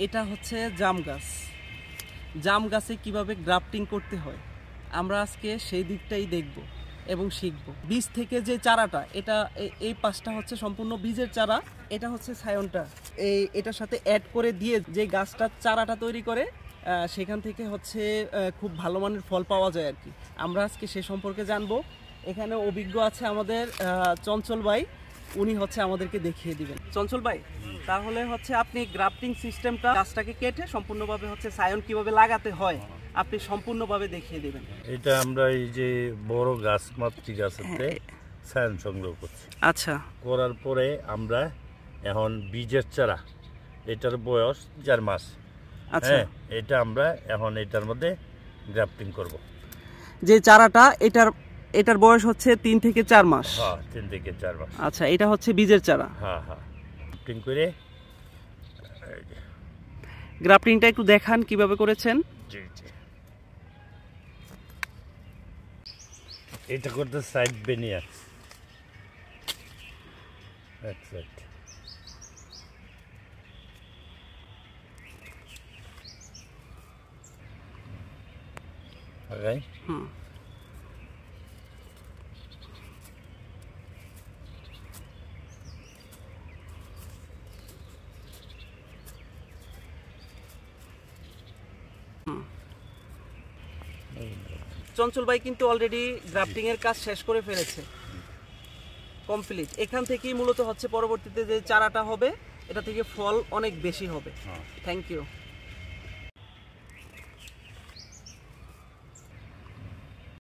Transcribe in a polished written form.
এটা হচ্ছে জাম গাছ। জাম গাছে কিভাবে গ্রাফটিং করতে হয় আমরা আজকে সেই দিকটাই দেখব এবং শিখব। বীজ থেকে যে চারাটা, এটা এই পাশটা হচ্ছে সম্পূর্ণ বীজের চারা, এটা হচ্ছে সায়নটা এটার সাথে অ্যাড করে দিয়ে যে গাছটার চারাটা তৈরি করে সেখান থেকে হচ্ছে খুব ভালো মানের ফল পাওয়া যায় আর কি। আমরা আজকে সে সম্পর্কে জানবো। এখানে অভিজ্ঞ আছে আমাদের চঞ্চল ভাই, উনি হচ্ছে আমাদেরকে দেখিয়ে দিবেন। চঞ্চল ভাই, তাহলে হচ্ছে আপনি গ্রাফটিং সিস্টেমটা গাছটাকে কেটে সম্পূর্ণভাবে হচ্ছে সায়ন কিভাবে লাগাতে হয় আপনি সম্পূর্ণভাবে দেখিয়ে দিবেন। এটা আমরা এই যে বড় গাছ মাতৃ গাছেতে সায়ন সংগ্রহ করছি। আচ্ছা, করার পরে আমরা এখন বীজের চারা, এটার বয়স 4 মাস। আচ্ছা, এটা আমরা এখন এটার মধ্যে গ্রাফটিং করব। যে চারাটা এটার বয়স হচ্ছে 3 থেকে 4 মাস। হ্যাঁ, 3 থেকে 4 মাস। আচ্ছা, এটা হচ্ছে বীজের চারা। হ্যাঁ, গ্রাফটিং করে গ্রাফটিংটা একটু দেখান কিভাবে করেছেন। জি। এটা করতে সাইড বেনিয়া এক সাইড। ওকে। চঞ্চল ভাই কিন্তু অলরেডি গ্রাফটিং এর কাজ শেষ করে ফেলেছে, কমপ্লিট। এখান থেকেই মূলত হচ্ছে পরবর্তীতে যে চারাটা হবে এটা থেকে ফল অনেক বেশি হবে। Thank you.